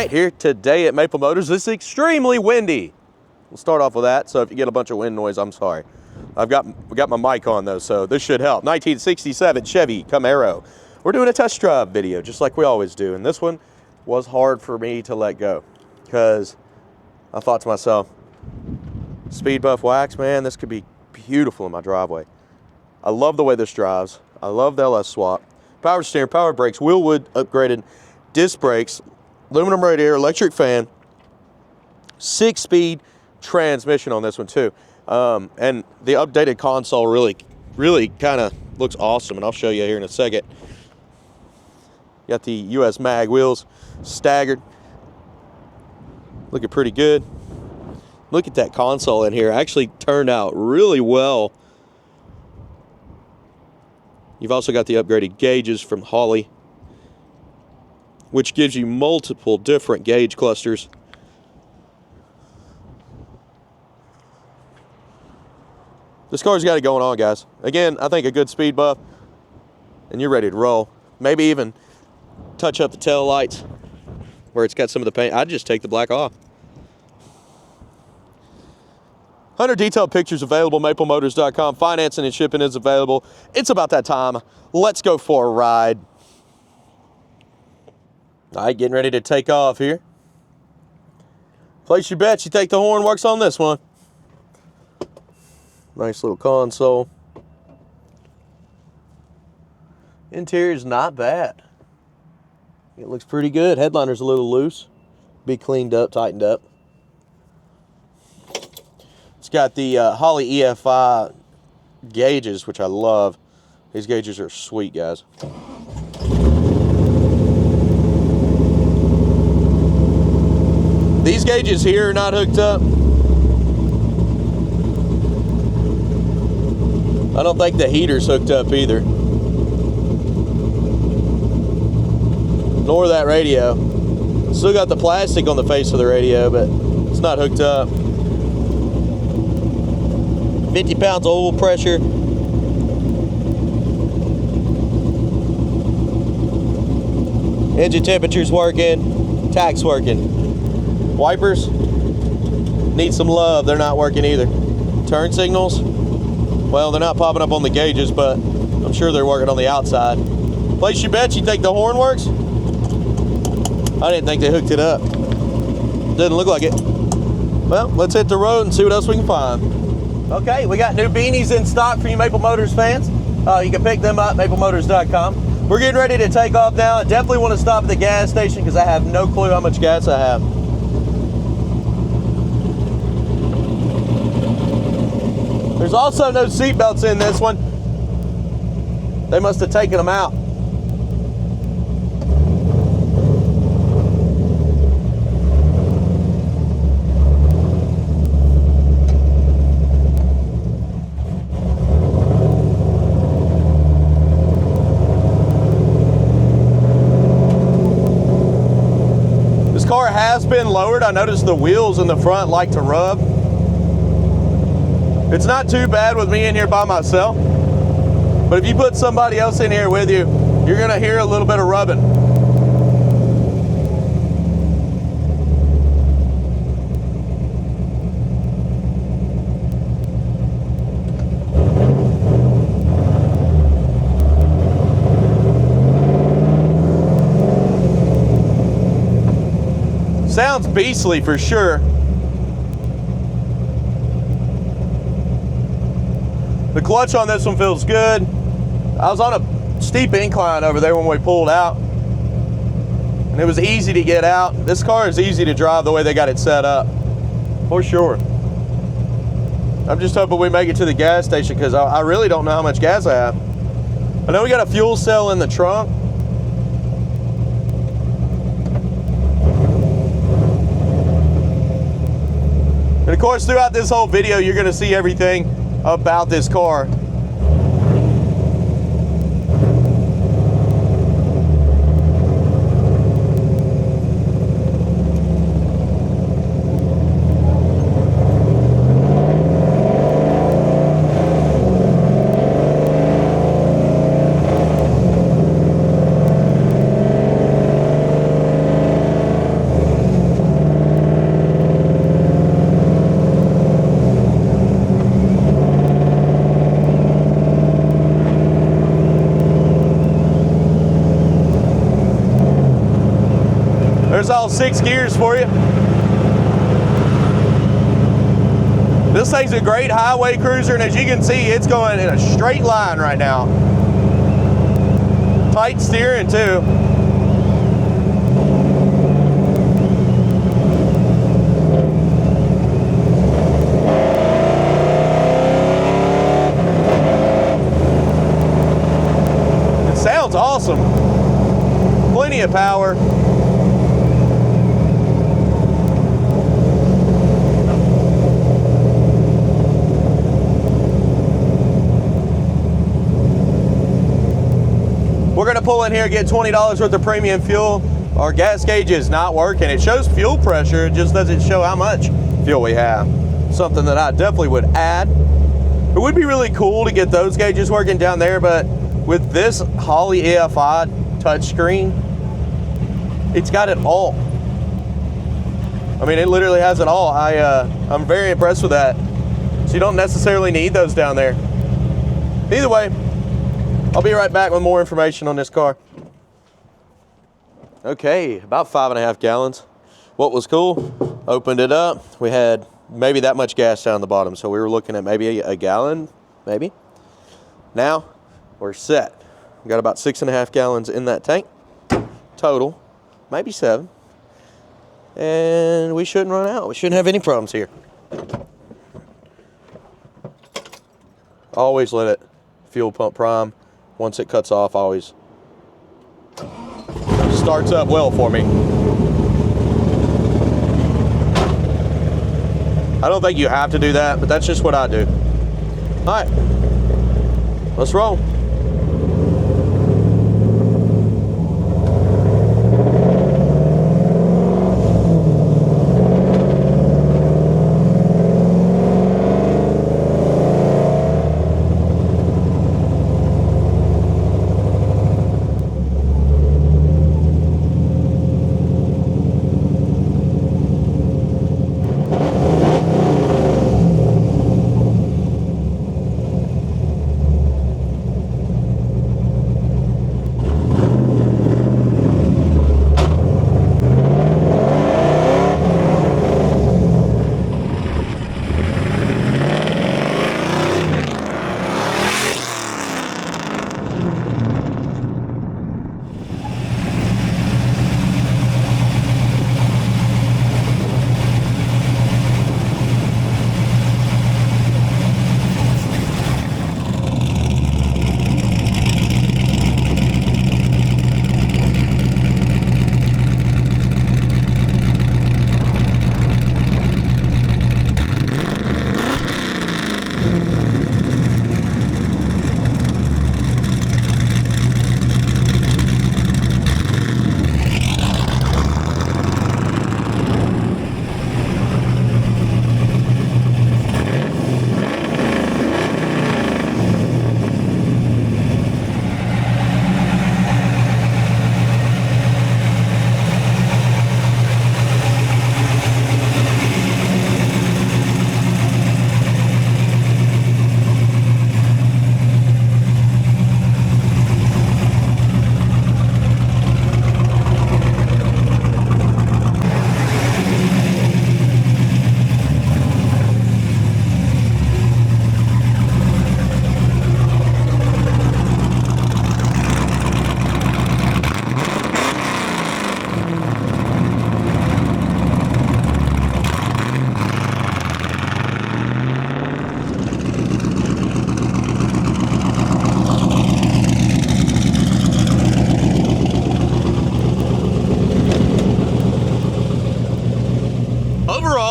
right, here today at Maple Motors, it's extremely windy. We'll start off with that, so if you get a bunch of wind noise, I'm sorry. We got my mic on though, so this should help. 1967 Chevy Camaro. We're doing a test drive video, just like we always do, and this one was hard for me to let go, because I thought to myself, speed buff wax, man, this could be beautiful in my driveway. I love the way this drives. I love the LS swap. Power steering, power brakes, Wheelwood upgraded disc brakes, aluminum radiator, electric fan, 6-speed transmission on this one too. And the updated console really kind of looks awesome, and I'll show you here in a second. Got the US mag wheels, staggered, looking pretty good. Look at that console in here, actually turned out really well. You've also got the upgraded gauges from Holley, which gives you multiple different gauge clusters. This car's got it going on, guys. Again, I think a good speed buff, and you're ready to roll. Maybe even touch up the tail lights where it's got some of the paint. I'd just take the black off. 100 detailed pictures available, maplemotors.com. Financing and shipping is available. It's about that time. Let's go for a ride. All right, getting ready to take off here. Place your bets. You think the horn works on this one. Nice little console. Interior's not bad. It looks pretty good. Headliner's a little loose. Be cleaned up, tightened up. It's got the Holley EFI gauges, which I love. These gauges are sweet, guys. These gauges here are not hooked up. I don't think the heater's hooked up either. Nor that radio. Still got the plastic on the face of the radio, but it's not hooked up. 50 pounds of oil pressure. Engine temperature's working. Tach's working. Wipers need some love. They're not working either. Turn signals, well, they're not popping up on the gauges, but I'm sure they're working on the outside. Place your bets. You think the horn works? I didn't think they hooked it up. Doesn't look like it. Well, let's hit the road and see what else we can find. Okay, we got new beanies in stock for you Maple Motors fans. You can pick them up at maplemotors.com. We're getting ready to take off now. I definitely want to stop at the gas station because I have no clue how much gas I have. There's also no seat belts in this one. They must have taken them out. This car has been lowered. I noticed the wheels in the front like to rub. It's not too bad with me in here by myself, but if you put somebody else in here with you, you're gonna hear a little bit of rubbing. Sounds beastly for sure. The clutch on this one feels good. I was on a steep incline over there when we pulled out, and it was easy to get out. This car is easy to drive the way they got it set up, for sure. I'm just hoping we make it to the gas station because I really don't know how much gas I have. I know we got a fuel cell in the trunk. And of course, throughout this whole video, you're gonna see everything about this car. There's all 6 gears for you. This thing's a great highway cruiser, and as you can see, it's going in a straight line right now. Tight steering too. It sounds awesome. Plenty of power. We're gonna pull in here, get $20 worth of premium fuel. Our gas gauge is not working. It shows fuel pressure, it just doesn't show how much fuel we have. Something that I definitely would add. It would be really cool to get those gauges working down there, but with this Holley EFI touchscreen, it's got it all. I mean, it literally has it all. I'm very impressed with that. So you don't necessarily need those down there. Either way, I'll be right back with more information on this car. Okay, about 5.5 gallons. What was cool, opened it up. We had maybe that much gas down the bottom, so we were looking at maybe a gallon, maybe. Now, we're set. We got about 6.5 gallons in that tank, total, maybe 7. And we shouldn't run out. We shouldn't have any problems here. Always let it fuel pump prime. Once it cuts off, always starts up well for me. I don't think you have to do that, but that's just what I do. All right, let's roll.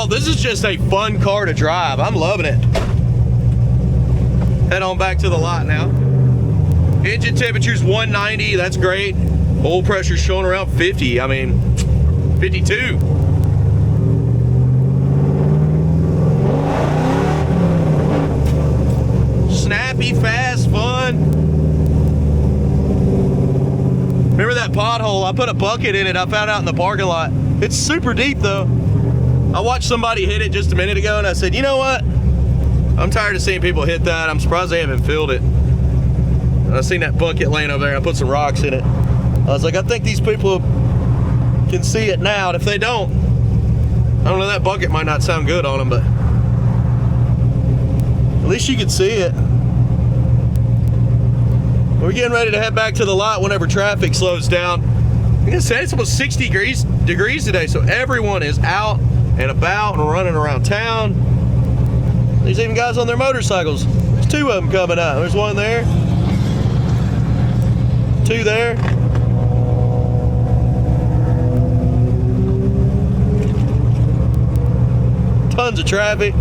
This is just a fun car to drive. I'm loving it. Head on back to the lot now. Engine temperature's 190, that's great. Oil pressure's showing around 50, I mean, 52. Snappy, fast, fun. Remember that pothole? I put a bucket in it, I found out in the parking lot. It's super deep though. I watched somebody hit it just a minute ago and I said, you know what? I'm tired of seeing people hit that. I'm surprised they haven't filled it. And I seen that bucket laying over there and I put some rocks in it. I was like, I think these people can see it now. And if they don't, I don't know, that bucket might not sound good on them, but at least you can see it. We're getting ready to head back to the lot whenever traffic slows down. I'm gonna say it's almost 60 degrees today, so everyone is out and about and running around town. There's even guys on their motorcycles. There's 2 of them coming up. There's one there, 2 there. Tons of traffic.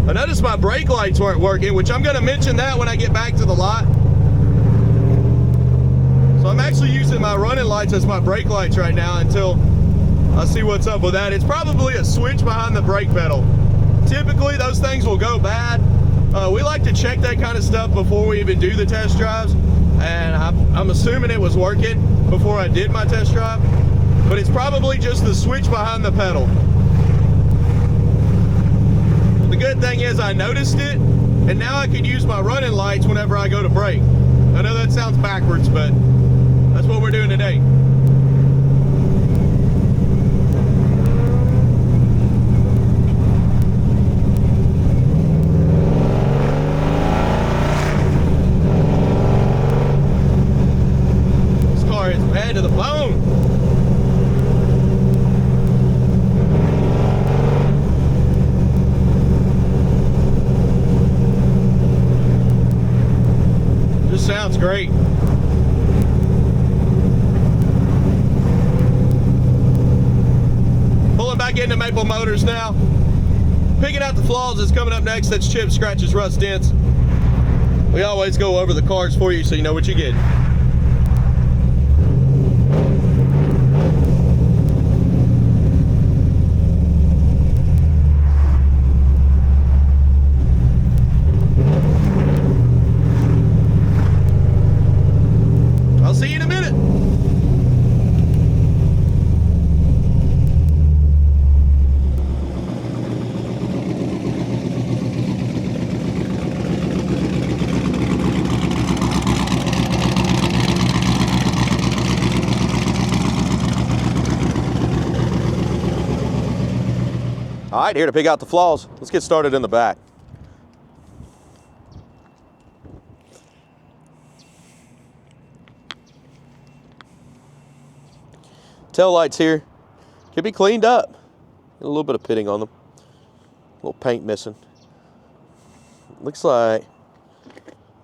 I noticed my brake lights weren't working, which I'm going to mention that when I get back to the lot. So I'm actually using my running lights as my brake lights right now until I see what's up with that. It's probably a switch behind the brake pedal. Typically those things will go bad. We like to check that kind of stuff before we even do the test drives, and I'm assuming it was working before I did my test drive, but it's probably just the switch behind the pedal. The good thing is I noticed it, and now I can use my running lights whenever I go to brake. I know that sounds backwards, but that's what we're doing today. This car is bad to the bone. Sounds great. Pulling back into Maple Motors now. Picking out the flaws is coming up next. That's chips, scratches, rust, dents. We always go over the cars for you so you know what you get. See you in a minute. All right, here to pick out the flaws. Let's get started in the back. Tail lights here could be cleaned up. A little bit of pitting on them. A little paint missing. Looks like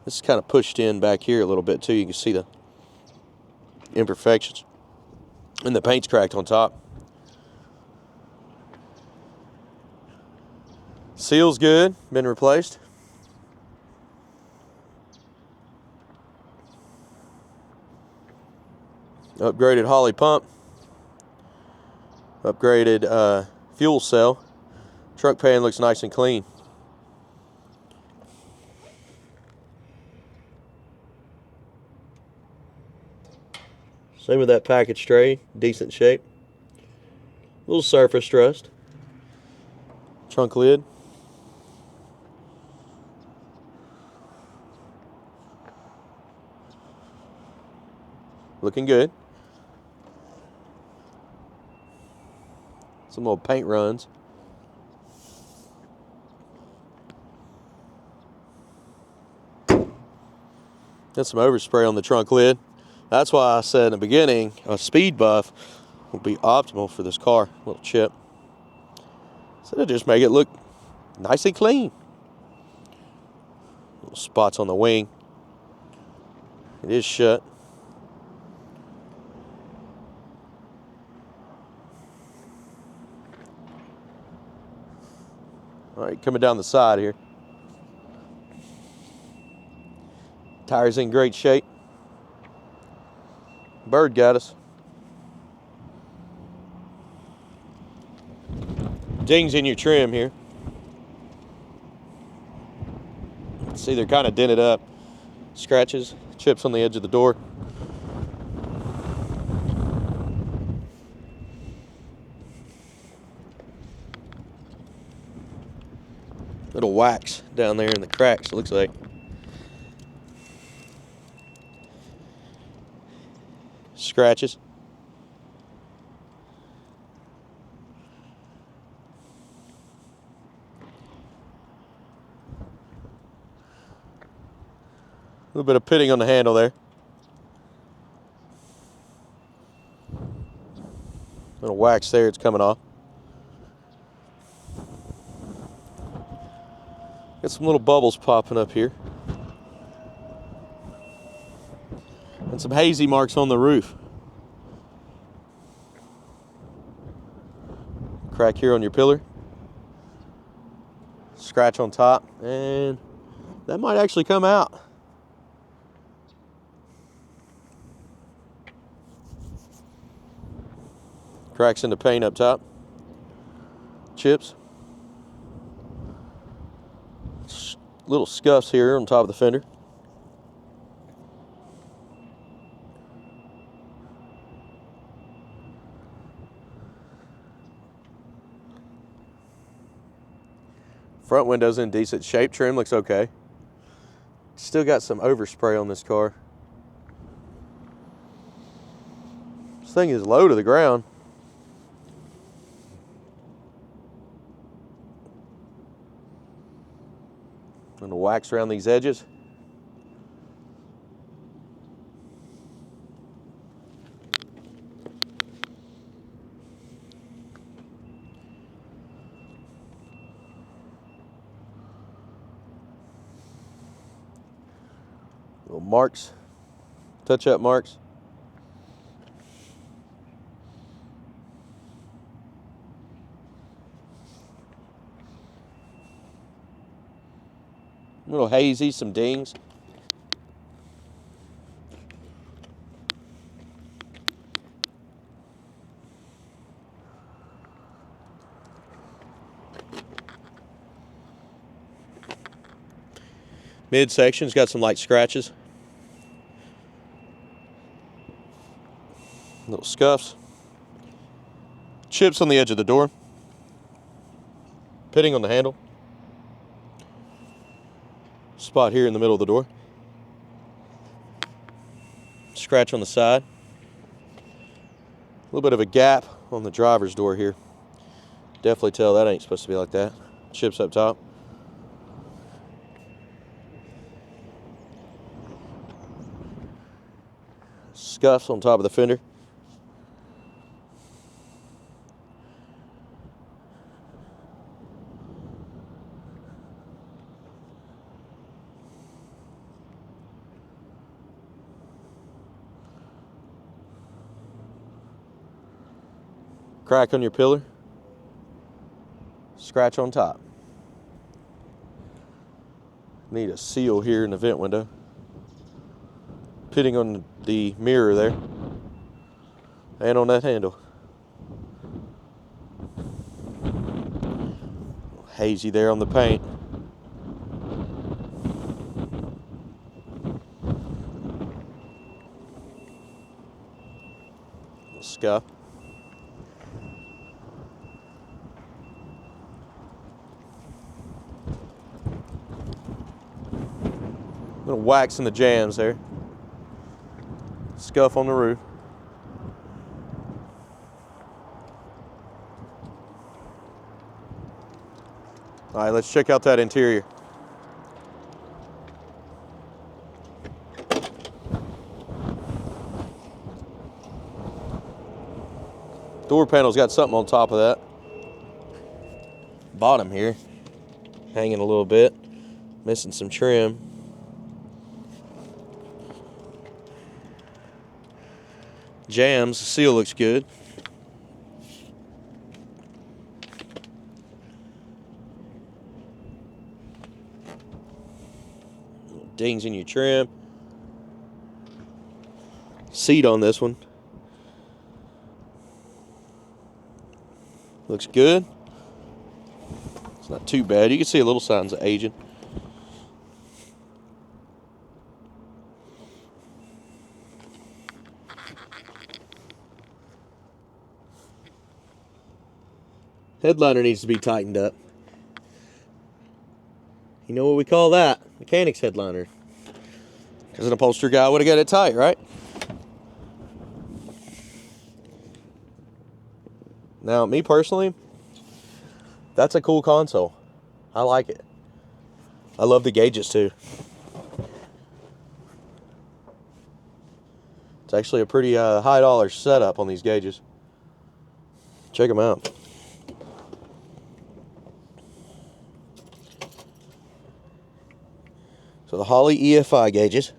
this is kind of pushed in back here a little bit too. You can see the imperfections. And the paint's cracked on top. Seal's good, been replaced. Upgraded Holley pump. Upgraded fuel cell. Truck pan looks nice and clean. Same with that package tray, decent shape. Little surface rust. Trunk lid. Looking good. Some little paint runs. Got some overspray on the trunk lid. That's why I said in the beginning a speed buff will be optimal for this car. A little chip. So it'll just make it look nice and clean. Little spots on the wing. It is shut. All right, coming down the side here. Tires in great shape. Bird got us. Dings in your trim here. See, they're kind of dented up. scratches, chips on the edge of the door. Little wax down there in the cracks, it looks like. Scratches. A little bit of pitting on the handle there. Little wax there, it's coming off. Got some little bubbles popping up here. And some hazy marks on the roof. Crack here on your pillar. Scratch on top. And that might actually come out. Cracks in the paint up top. Chips. Little scuffs here on top of the fender. Front window's in decent shape. Trim looks okay. Still got some overspray on this car. This thing is low to the ground. And the wax around these edges. Little marks, touch-up marks. A little hazy, some dings. Midsection's got some light scratches. Little scuffs. Chips on the edge of the door. Pitting on the handle. Spot here in the middle of the door. Scratch on the side. A little bit of a gap on the driver's door here. Definitely tell that ain't supposed to be like that. Chips up top. Scuffs on top of the fender. Crack on your pillar. Scratch on top. Need a seal here in the vent window. Pitting on the mirror there. And on that handle. Hazy there on the paint. Scuff. Little wax in the jams there. Scuff on the roof. All right, let's check out that interior. Door panel's got something on top of that. Bottom here, hanging a little bit, missing some trim. Jams, the seal looks good. Dings in your trim. Seat on this one. Looks good. It's not too bad. You can see a little signs of aging. Headliner needs to be tightened up. You know what we call that? Mechanic's headliner. Because an upholstery guy would have got it tight, right? Now, me personally, that's a cool console. I like it. I love the gauges too. It's actually a pretty high dollar setup on these gauges. Check them out. So the Holley EFI gauges.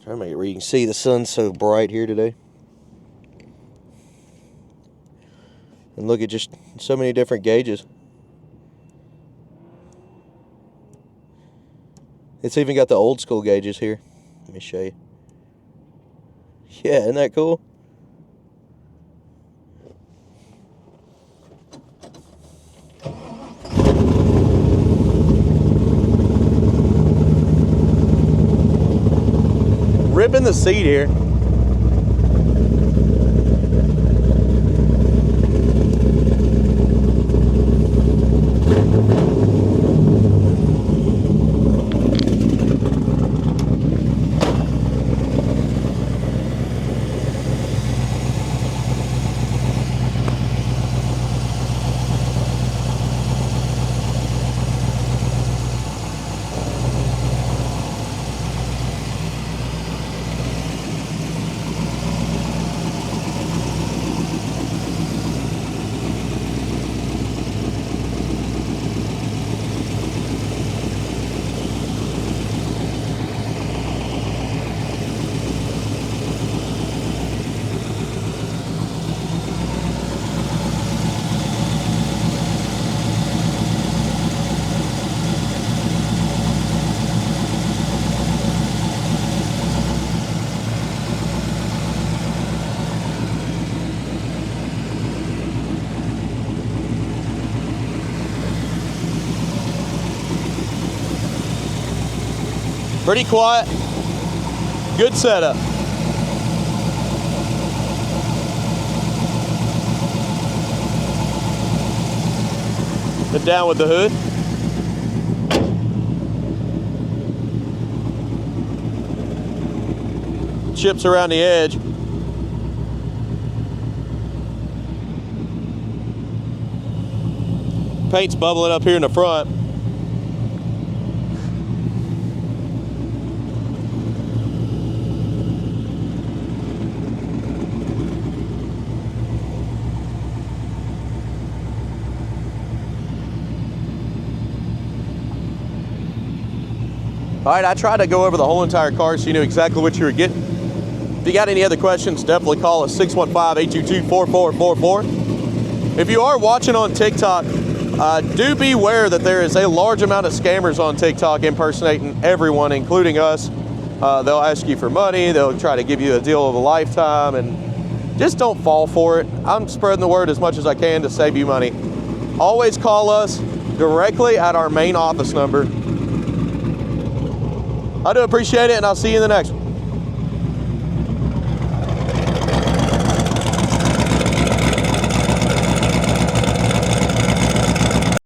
Try to make it where you can see the sun's so bright here today. And look at just so many different gauges. It's even got the old school gauges here. Let me show you. Yeah, isn't that cool? Ripping the seat here. Pretty quiet, good setup. Then down with the hood. Chips around the edge. Paint's bubbling up here in the front. All right, I tried to go over the whole entire car so you knew exactly what you were getting. If you got any other questions, definitely call us 615-822-4444. If you are watching on TikTok, do beware that there is a large amount of scammers on TikTok impersonating everyone, including us. They'll ask you for money, they'll try to give you a deal of a lifetime, and just don't fall for it. I'm spreading the word as much as I can to save you money. Always call us directly at our main office number. I do appreciate it, and I'll see you in the next one.